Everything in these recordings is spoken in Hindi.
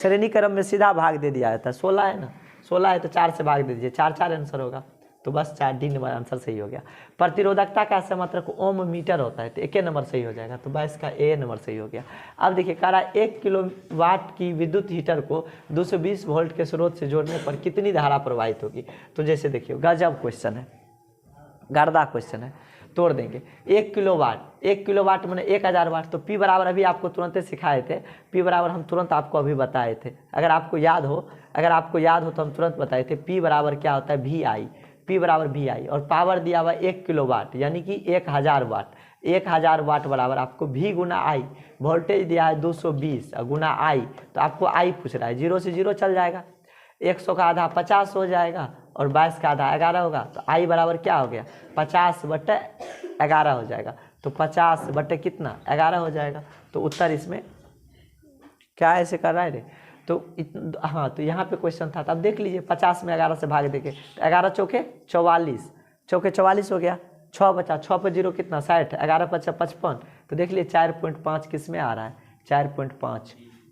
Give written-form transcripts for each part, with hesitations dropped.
श्रेणी क्रम में सीधा भाग दे दिया जाता है। 16 है ना, 16 है तो 4 से भाग दे दीजिए, 4 4 आंसर होगा, तो बस 4 डी नंबर आंसर सही हो गया। प्रतिरोधकता का मात्रक ओम मीटर होता है, तो एक नंबर सही हो जाएगा, तो 22 का ए नंबर सही हो गया। अब देखिए कह रहा है 1 किलोवाट की विद्युत हीटर को 220 वोल्ट के स्रोत से जोड़ने पर कितनी धारा प्रवाहित होगी। तो जैसे देखिए गजब क्वेश्चन है, गर्दा क्वेश्चन है, तोड़ देंगे। 1 किलोवाट मैंने 1000 वाट, तो पी बराबर अभी आपको तुरंत सिखाए थे, पी बराबर हम तुरंत आपको अभी बताए थे, अगर आपको याद हो तो हम तुरंत बताए थे। पी बराबर क्या होता है, वी आई, पी बराबर वी आई, और पावर दिया हुआ 1 किलोवाट यानी कि 1000 वाट, 1000 वाट बराबर आपको वी गुना आई, वोल्टेज दिया है 220 गुना आई, तो आपको आई पूछ रहा है, 0 से 0 चल जाएगा, 100 का आधा 50 हो जाएगा और 22 का आधा 11 होगा, तो आई बराबर क्या हो गया 50/11 हो जाएगा, तो 50 कितना 11 हो जाएगा। तो उत्तर इसमें क्या ऐसे कर रहा है रे, तो हाँ, तो यहाँ पे क्वेश्चन था, तो अब देख लीजिए 50 में 11 से भाग देके, 11 चौके 44, चौके 44 हो गया, 6 बचा, 6 पर 0 कितना 60, 11 बचा 55, तो देख लिए 4.5 किस में आ रहा है,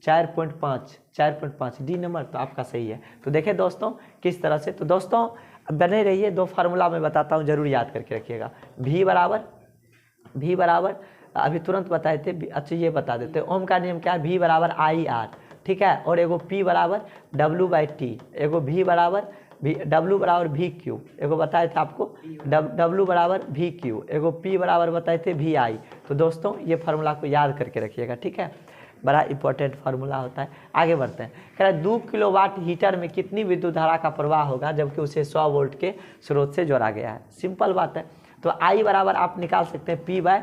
4.5 डी नंबर, तो आपका सही है। तो देखें दोस्तों किस तरह से, तो दोस्तों बने रहिए, 2 फार्मूला मैं बताता हूँ, जरूर याद करके रखिएगा। भी बराबर अभी तुरंत बताए थे, अच्छा ये बता देते, ओम का नियम क्या है, भी बराबर आई आर, ठीक है, और एगो पी बराबर W/T, एगो भी बराबर W बराबर वी क्यू, एगो बताए थे आपको W बराबर वी क्यू, एगो P बराबर बताए थे वी आई। तो दोस्तों ये फार्मूला को याद करके रखिएगा, ठीक है, बड़ा इंपॉर्टेंट फार्मूला होता है। आगे बढ़ते हैं, कह रहा है 2 किलोवाट हीटर में कितनी विद्युत धारा का प्रवाह होगा जबकि उसे 100 वोल्ट के स्रोत से जोड़ा गया है। सिंपल बात है, तो आई बराबर आप निकाल सकते हैं P बाय,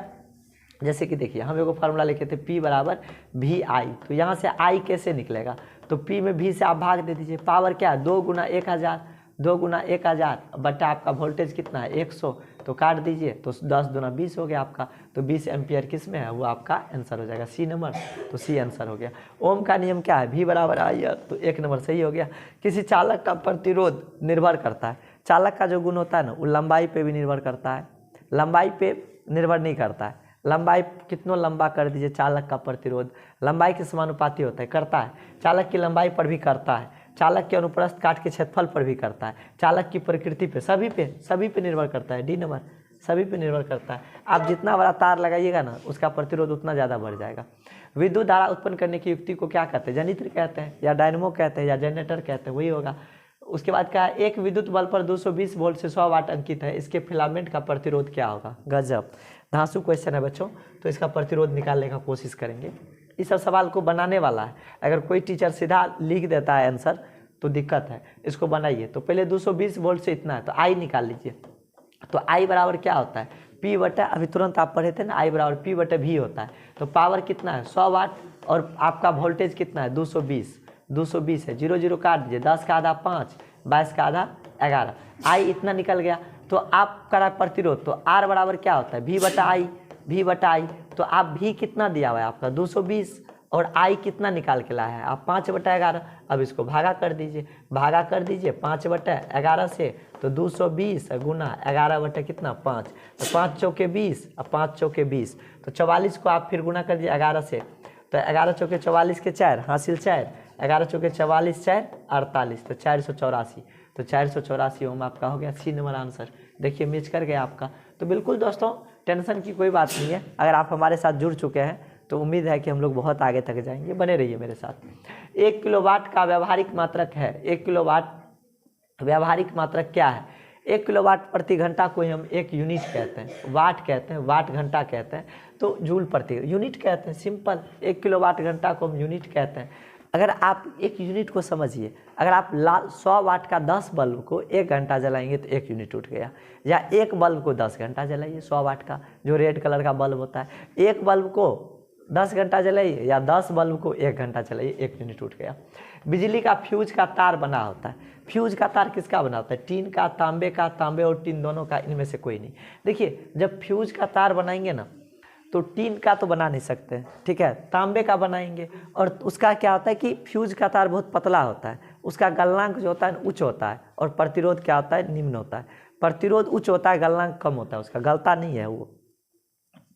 जैसे कि देखिए हम एगो फार्मूला लिखे थे P बराबर वी आई, तो यहाँ से आई कैसे निकलेगा, तो P में V से आप भाग दे दीजिए, पावर क्या है 2 गुना 1000, 2 गुना 1000 बट्टा आपका वोल्टेज कितना है 100, तो काट दीजिए, तो 10 दूना 20 हो गया आपका, तो 20 एम्पियर किस में है, वो आपका आंसर हो जाएगा सी नंबर, तो सी आंसर हो गया। ओम का नियम क्या है, V बराबर आई आर, तो 1 नंबर सही हो गया। किसी चालक का प्रतिरोध निर्भर करता है, चालक का जो गुण होता है ना वो लंबाई पे भी निर्भर करता है, लंबाई पे निर्भर नहीं करता है, लंबाई कितना लंबा कर दीजिए, चालक का प्रतिरोध लंबाई के समानुपाती होता है, करता है, चालक की लंबाई पर भी करता है, चालक के अनुप्रस्थ काट के क्षेत्रफल पर भी करता है, चालक की प्रकृति पे, सभी पे निर्भर करता है, डी नंबर सभी पे निर्भर करता है। आप जितना बड़ा तार लगाइएगा ना उसका प्रतिरोध उतना ज़्यादा बढ़ जाएगा। विद्युत धारा उत्पन्न करने की युक्ति को क्या कहते हैं, जनित्र कहते हैं या डायनमो कहते हैं या जनरेटर कहते हैं, वही होगा। उसके बाद क्या है, एक विद्युत बल्ब पर 220 वोल्ट से 100 वाट अंकित है, इसके फिलामेंट का प्रतिरोध क्या होगा। गजब धांसू क्वेश्चन है बच्चों, तो इसका प्रतिरोध निकालने का कोशिश करेंगे। इस सब सवाल को बनाने वाला है, अगर कोई टीचर सीधा लिख देता है आंसर तो दिक्कत है, इसको बनाइए। तो पहले 220 वोल्ट से इतना है, तो आई निकाल लीजिए, तो आई बराबर क्या होता है P बटा, अभी तुरंत आप पढ़े थे ना, आई बराबर P बटा V होता है। तो पावर कितना है 100 वाट और आपका वोल्टेज कितना है 220 है, 0 0 काट दीजिए, 10 का आधा 5, 22 का आधा 11, आई इतना निकल गया। तो आप करा प्रतिरोध, तो R बराबर क्या होता है V बटा आई, तो आप V कितना दिया हुआ है आपका 220 और I कितना निकाल के लाया है आप 5/11। अब इसको भागा कर दीजिए 5/11 से, तो 220 गुना 11 बटे कितना 5, तो 5 चौके 20 और 5 चौके 20, तो 44 को आप फिर गुना कर दीजिए 11 से, तो 11 चौके 44 के 4 हासिल 4, 11 चौके 44 4 48, तो 484, तो 484 ओम आपका हो गया सी नंबर आंसर। देखिए मैच कर गया आपका। तो बिल्कुल दोस्तों टेंशन की कोई बात नहीं है, अगर आप हमारे साथ जुड़ चुके हैं तो उम्मीद है कि हम लोग बहुत आगे तक जाएंगे, बने रहिए मेरे साथ। 1 किलोवाट का व्यावहारिक मात्रक है, 1 किलोवाट व्यावहारिक मात्रक क्या है, 1 किलोवाट प्रति घंटा को हम एक यूनिट कहते हैं, वाट कहते हैं, वाट घंटा कहते हैं, तो जूल प्रति यूनिट कहते हैं, सिंपल 1 किलोवाट घंटा को हम यूनिट कहते हैं। अगर आप एक यूनिट को समझिए, अगर आप 100 वाट का 10 बल्ब को 1 घंटा जलाएंगे तो 1 यूनिट उठ गया, या एक बल्ब को 10 घंटा जलाइए 100 वाट का जो रेड कलर का बल्ब होता है, एक बल्ब को 10 घंटा जलाइए या 10 बल्ब को 1 घंटा चलाइए, 1 यूनिट उठ गया। बिजली का फ्यूज का तार बना होता है, फ्यूज का तार किसका बना होता है, टीन का, तांबे और टीन दोनों का, इनमें से कोई नहीं। देखिए जब फ्यूज का तार बनाएंगे ना तो टीन का तो बना नहीं सकते, ठीक है, तांबे का बनाएंगे, और उसका क्या होता है कि फ्यूज का तार बहुत पतला होता है, उसका गलनांक जो होता है उच्च होता है, और प्रतिरोध क्या होता है निम्न होता है। प्रतिरोध उच्च होता है, गलनांक कम होता है, उसका गलता नहीं है वो,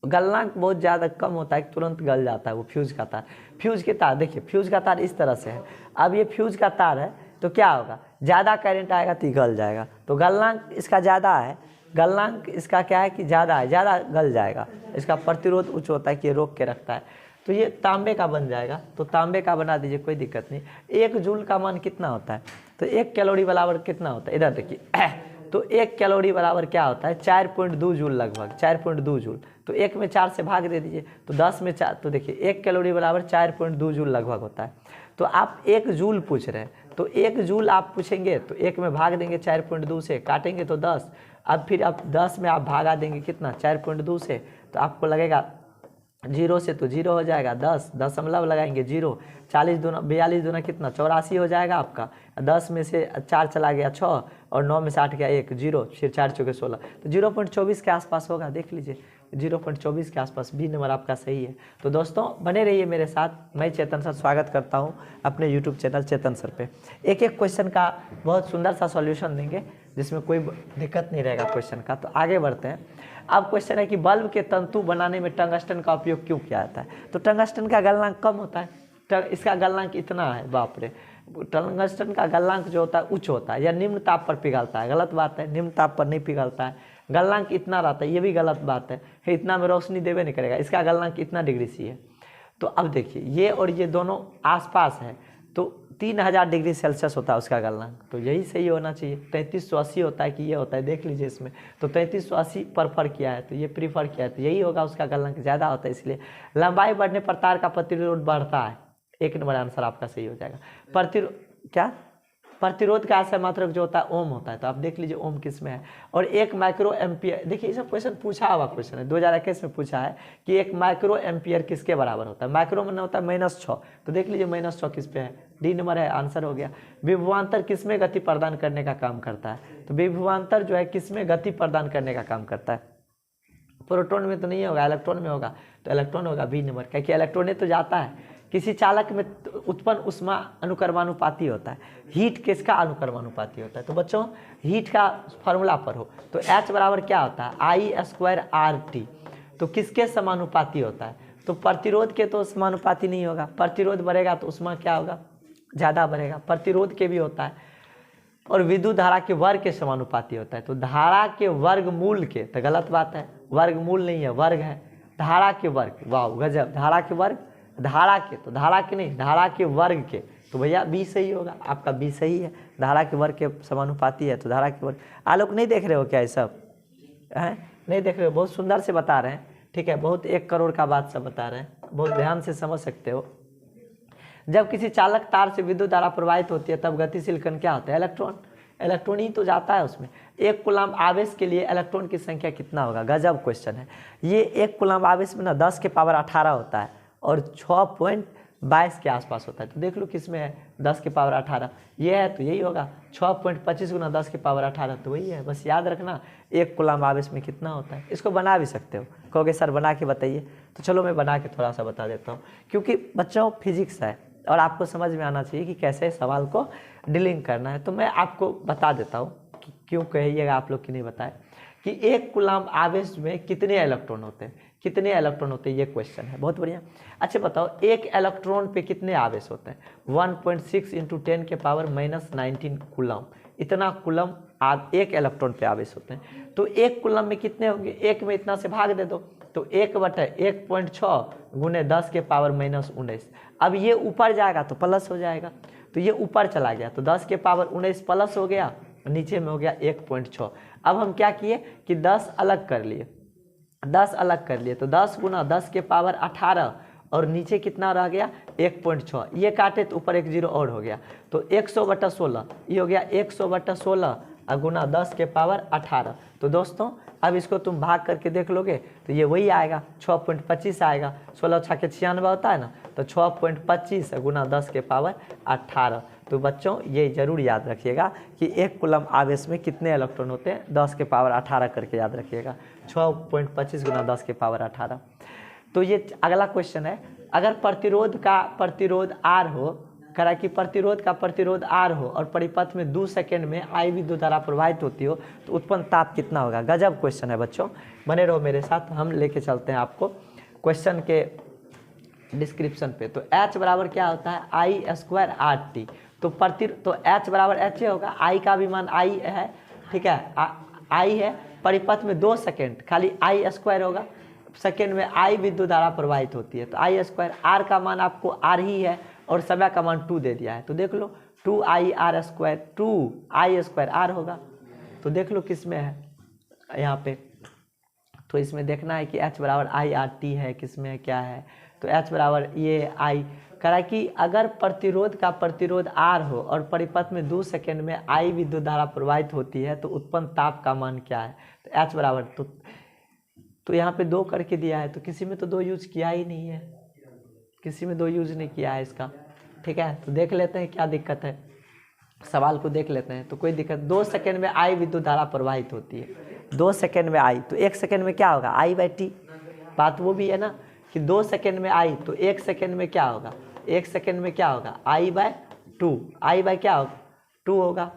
गलनांक बहुत ज़्यादा कम होता है, तुरंत गल जाता है वो फ्यूज का तार। फ्यूज के तार देखिए, फ्यूज का तार इस तरह से है। अब ये फ्यूज का तार है तो क्या होगा, ज़्यादा करंट आएगा तो गल जाएगा। तो गलनांक इसका ज़्यादा है, गलनांक इसका क्या है कि ज़्यादा है, ज़्यादा गल जाएगा। इसका प्रतिरोध उच्च होता है कि ये रोक के रखता है। तो ये तांबे का बन जाएगा, तो तांबे का बना दीजिए, कोई दिक्कत नहीं। 1 जूल का मान कितना होता है, तो 1 कैलोरी बराबर कितना होता है, इधर देखिए तो 1 कैलोरी बराबर क्या होता है, 4.2 जूल लगभग, 4.2 जूल। तो 1 में 4 से भाग दे दीजिए, तो 10 में 4, तो देखिए 1 कैलोरी बराबर 4.2 जूल लगभग होता है। तो आप 1 जूल पूछ रहे हैं, तो 1 जूल आप पूछेंगे तो 1 में भाग देंगे 4.2 से, काटेंगे तो 10। अब फिर आप 10 में आप भागा देंगे कितना, 4.2 से, तो आपको लगेगा 0 से तो 0 हो जाएगा, 10 दशमलव लगाएंगे 0, 40 दूना 42 दूना कितना 84 हो जाएगा आपका। 10 में से 4 चला गया 6, और 9 में से 8 गया 1, 0, फिर 4 चौके 16, तो 0.24 के आसपास होगा, देख लीजिए 0.24 के आसपास। बी नंबर आपका सही है। तो दोस्तों बने रहिए मेरे साथ, मैं चेतन सर स्वागत करता हूँ अपने यूट्यूब चैनल चेतन सर पे। एक एक क्वेश्चन का बहुत सुंदर सा सॉल्यूशन देंगे जिसमें कोई दिक्कत नहीं रहेगा क्वेश्चन का। तो आगे बढ़ते हैं। अब क्वेश्चन है कि बल्ब के तंतु बनाने में टंगस्टन का उपयोग क्यों किया जाता है। तो टंगस्टन का गलनांक कम होता है, इसका गलनांक इतना है, बाप रे। टंगस्टन का गलनांक जो होता है उच्च होता है, या निम्न ताप पर पिघलता है, गलत बात है, निम्न ताप पर नहीं पिघलता है। गलनांक इतना रहता है, ये भी गलत बात है, इतना में रोशनी देवे नहीं करेगा, इसका गलनांक इतना डिग्री सी है। तो अब देखिए ये और ये दोनों आसपास है, तो 3000 डिग्री सेल्सियस होता है उसका गलनांक, तो यही सही होना चाहिए। 3380 होता है कि ये होता है, देख लीजिए इसमें, तो 3380 प्रेफर किया है, तो ये प्रीफर किया है, तो यही होगा, उसका गलनांक ज़्यादा होता है इसलिए। लंबाई बढ़ने पर तार का प्रतिरोध बढ़ता है, 1 नंबर आंसर आपका सही हो जाएगा। प्रतिरोध का आशय मात्रक जो होता है ओम होता है, तो आप देख लीजिए ओम किस में है। और 1 माइक्रो एम्पियर, देखिए ये सब क्वेश्चन पूछा हुआ क्वेश्चन है, 2021 में पूछा है कि 1 माइक्रो एम्पियर किसके बराबर होता है। माइक्रो में होता है -6, तो देख लीजिए -6 किस पे है, डी नंबर है, आंसर हो गया। विभवांतर किसमें गति प्रदान करने का काम करता है, तो विभवांतर जो है किसमें गति प्रदान करने का काम करता है। प्रोटॉन में तो नहीं होगा, इलेक्ट्रॉन में होगा, तो इलेक्ट्रॉन होगा बी नंबर, क्योंकि इलेक्ट्रॉन तो जाता है। किसी चालक में उत्पन्न ऊष्मा अनुक्रमानुपाती होता है, हीट किसका अनुक्रमानुपाती होता है। तो बच्चों हीट का फॉर्मूला पर हो तो H बराबर क्या होता है, I²RT, तो किसके समानुपाती होता है, तो प्रतिरोध के तो समानुपाती नहीं होगा, प्रतिरोध बढ़ेगा तो ऊष्मा क्या होगा, ज़्यादा बढ़ेगा। प्रतिरोध के भी होता है, और विद्युत धारा के वर्ग के समानुपाती होता है, तो धारा के वर्गमूल के, तो गलत बात है, वर्गमूल नहीं है, वर्ग है, धारा के वर्ग, वाह गजब, धारा के वर्ग, धारा के, तो धारा के नहीं, धारा के वर्ग के, तो भैया बी सही होगा, आपका बी सही है, धारा के वर्ग के समानुपाती है, तो धारा के वर्ग। आलोक नहीं देख रहे हो क्या ये सब है, नहीं देख रहे हो, बहुत सुंदर से बता रहे हैं, ठीक है, बहुत 1 करोड़ का बात सब बता रहे हैं, बहुत ध्यान से समझ सकते हो। जब किसी चालक तार से विद्युत धारा प्रवाहित होती है तब गतिशील कण क्या होता है, इलेक्ट्रॉन, इलेक्ट्रॉन ही तो जाता है उसमें। 1 कूलम्ब आवेश के लिए इलेक्ट्रॉन की संख्या कितना होगा, गजब क्वेश्चन है ये। 1 कूलम्ब आवेश में ना 10 के पावर 18 होता है, और 6.22 के आसपास होता है, तो देख लो किस में है, 10 के पावर 18 ये है, तो यही होगा 6.25 गुना 10 के पावर 18, तो वही है। बस याद रखना 1 कूलम्ब आवेश में कितना होता है। इसको बना भी सकते हो, कहोगे सर बना के बताइए, तो चलो मैं बना के थोड़ा सा बता देता हूँ, क्योंकि बच्चों फिजिक्स है और आपको समझ में आना चाहिए कि कैसे सवाल को डीलिंग करना है। तो मैं आपको बता देता हूँ कि क्यों कहिएगा आप लोग कि नहीं बताए, कि 1 कूलम्ब आवेश में कितने इलेक्ट्रॉन होते हैं, कितने इलेक्ट्रॉन होते हैं, ये क्वेश्चन है, बहुत बढ़िया। अच्छा बताओ 1 इलेक्ट्रॉन पे कितने आवेश होते हैं, 1.6 × 10 के पावर -19 कूलम्ब, इतना कूलम्ब 1 इलेक्ट्रॉन पे आवेश होते हैं। तो 1 कूलम्ब में कितने होंगे, 1 में इतना से भाग दे दो, तो 1/1.6 गुने 10 के पावर -19। अब ये ऊपर जाएगा तो प्लस हो जाएगा, तो ये ऊपर चला गया तो 10 के पावर 19 प्लस हो गया, नीचे में हो गया 1.6। अब हम क्या किए कि 10 अलग कर लिए, 10 अलग कर लिए, तो 10 गुना 10 के पावर 18, और नीचे कितना रह गया 1.6, ये काटे तो ऊपर 1 0 और हो गया, तो 100/16, ये हो गया 100/16 गुना 10 के पावर 18। तो दोस्तों अब इसको तुम भाग करके देख लोगे तो ये वही आएगा, 6.25 आएगा, 16 छक्के 96 होता है ना, तो 6.25 गुना 10 के पावर 18। तो बच्चों ये जरूर याद रखिएगा कि 1 कूलम्ब आवेश में कितने इलेक्ट्रॉन होते हैं, 10 के पावर 18 करके याद रखिएगा, 6.25 गुना 10 के पावर 18। तो ये अगला क्वेश्चन है, अगर प्रतिरोध R हो करा कि प्रतिरोध का प्रतिरोध R हो और परिपथ में 2 सेकंड में I विद्युत धारा प्रवाहित होती हो तो उत्पन्न ताप कितना होगा। गजब क्वेश्चन है बच्चों, बने रहो मेरे साथ, हम लेके चलते हैं आपको क्वेश्चन के डिस्क्रिप्शन पे। तो H बराबर क्या होता है, I स्क्वायर RT। तो H बराबर H होगा, I का भी मान I है, ठीक है, I है, परिपथ में 2 सेकेंड खाली I स्क्वायर होगा, सेकेंड में I विद्युत धारा प्रवाहित होती है तो I स्क्वायर, R का मान आपको R ही है और समय का मान 2 दे दिया है तो देख लो 2IR square, 2I square R होगा। तो देख लो किस में है यहाँ पे, तो इसमें देखना है कि H बराबर IRT है, किस में है, क्या है। तो H बराबर ये I करा कि अगर प्रतिरोध का प्रतिरोध R हो और परिपथ में 2 सेकेंड में I विद्युत धारा प्रवाहित होती है तो उत्पन्न ताप का मान क्या है। तो H बराबर तो यहाँ पे 2 करके दिया है तो किसी में तो 2 यूज किया ही नहीं है, किसी में 2 यूज नहीं किया है इसका, ठीक है। तो देख लेते हैं क्या दिक्कत है, सवाल को देख लेते हैं। तो कोई दिक्कत, 2 सेकेंड में I विद्युत धारा प्रवाहित होती है, 2 सेकेंड में I, तो 1 सेकेंड में क्या होगा I/T। बात वो भी है ना कि 2 सेकेंड में I, तो 1 सेकेंड में क्या होगा, 1 सेकेंड में क्या होगा I/2, I क्या होगा 2 होगा,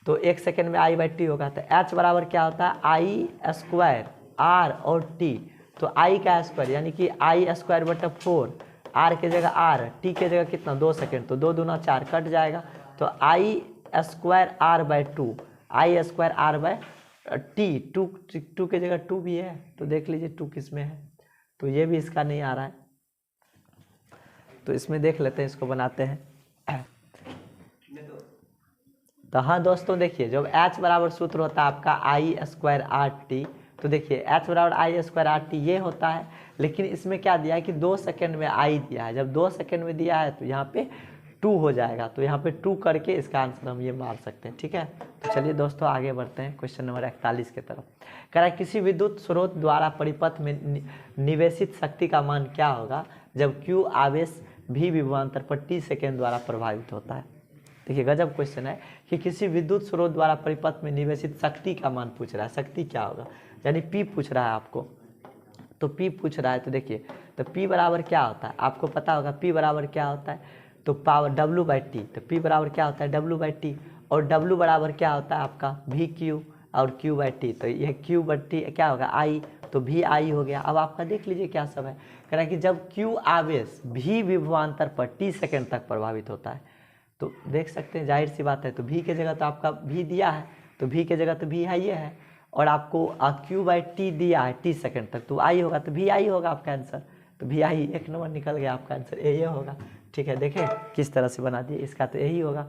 तो 1 सेकेंड में I/T होगा। तो H बराबर क्या होता है I स्क्वायर R और T, तो I का स्क्वायर यानी कि I स्क्वायर बटा 4, R के जगह R, T के जगह कितना 2 सेकेंड, तो 2 दूना 4 कट जाएगा, तो I square R/2, I square R/T, 2 के जगह 2 भी है तो देख लीजिए 2 किस में है, तो ये भी इसका नहीं आ रहा है, तो इसमें देख लेते हैं, इसको बनाते हैं। तो हाँ दोस्तों देखिए, जब H बराबर सूत्र होता है आपका I स्क्वायर RT, तो देखिए H बराबर I स्क्वायर RT ये होता है, लेकिन इसमें क्या दिया है कि 2 सेकेंड में I दिया है, जब 2 सेकेंड में दिया है तो यहाँ पे 2 हो जाएगा, तो यहाँ पे 2 करके इसका आंसर हम ये मार सकते हैं, ठीक है। तो चलिए दोस्तों आगे बढ़ते हैं क्वेश्चन नंबर 41 की तरफ। कह रहा है किसी विद्युत स्रोत द्वारा परिपथ में निवेशित शक्ति का मान क्या होगा जब Q आवेश V विभवांतर पर T सेकेंड द्वारा प्रभावित होता है। देखिए गजब क्वेश्चन है कि किसी विद्युत स्रोत द्वारा परिपथ में निवेशित शक्ति का मान पूछ रहा है, शक्ति क्या होगा, यानी P पूछ रहा है आपको, तो P पूछ रहा है। तो देखिए तो P बराबर क्या होता है, आपको पता होगा P बराबर क्या होता है, तो पावर W/T, तो P बराबर क्या होता है W/T, और W बराबर क्या होता है आपका VQ और Q/T, तो यह Q/T क्या होगा I, तो VI हो गया। अब आपका देख लीजिए क्या सब है, कह रहा है कि जब Q आवेश V विभवांतर पर T सेकेंड तक प्रभावित होता है, तो देख सकते हैं जाहिर सी बात है, तो V के जगह तो आपका V दिया है, तो V के जगह तो V है ये है, और आपको Q/T दिया है T सेकेंड तक, तो I होगा, तो VI होगा आपका आंसर, तो VI 1 नंबर निकल गया आपका आंसर, ये होगा, ठीक है। देखें किस तरह से बना दिए, इसका तो यही होगा।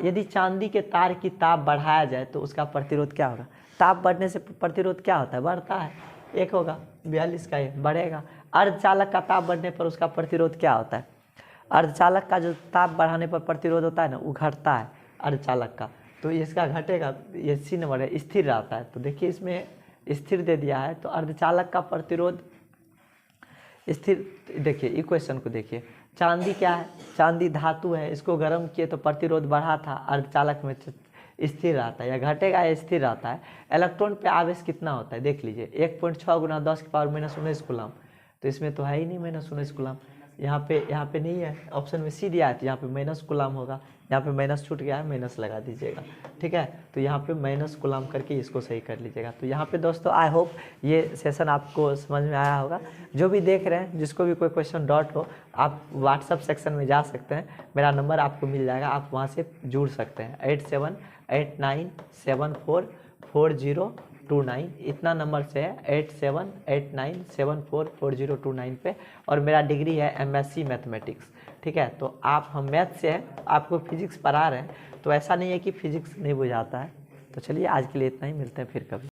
यदि चांदी के तार की ताप बढ़ाया जाए तो उसका प्रतिरोध क्या होगा, ताप बढ़ने से प्रतिरोध क्या होता है, बढ़ता है, 1 होगा, 42 का 1 बढ़ेगा। अर्धचालक का ताप बढ़ने पर उसका प्रतिरोध क्या होता है, अर्धचालक का जो ताप बढ़ाने पर प्रतिरोध होता है ना वो घटता है अर्धचालक का, तो इसका घटेगा, ये C नंबर है, स्थिर रहता है। तो देखिए इसमें स्थिर दे दिया है, तो अर्धचालक का प्रतिरोध स्थिर, देखिए इक्वेशन को देखिए, चांदी क्या है, चांदी धातु है, इसको गर्म किए तो प्रतिरोध बढ़ा था, अर्धचालक में स्थिर रहता है, या घटेगा या स्थिर रहता है। इलेक्ट्रॉन पे आवेश कितना होता है देख लीजिए, 1.6 गुना 10 की पावर -19 कूलम, तो इसमें तो है ही नहीं -19 कूलम, यहाँ पे नहीं है, ऑप्शन में C दिया है, तो यहाँ पे माइनस कूलम होगा, यहाँ पे माइनस छूट गया है, माइनस लगा दीजिएगा, ठीक है। तो यहाँ पे माइनस कूलम करके इसको सही कर लीजिएगा। तो यहाँ पे दोस्तों आई होप ये सेशन आपको समझ में आया होगा। जो भी देख रहे हैं, जिसको भी कोई क्वेश्चन डाउट हो, आप व्हाट्सअप सेक्शन में जा सकते हैं, मेरा नंबर आपको मिल जाएगा, आप वहाँ से जुड़ सकते हैं, 8789744029, इतना नंबर से है 8789744029 पे, और मेरा डिग्री है MSc मैथमेटिक्स, ठीक है। तो आप, हम मैथ से हैं, आपको फिजिक्स पढ़ा रहे हैं, तो ऐसा नहीं है कि फिजिक्स नहीं बुझाता है। तो चलिए आज के लिए इतना ही, मिलते हैं फिर कभी।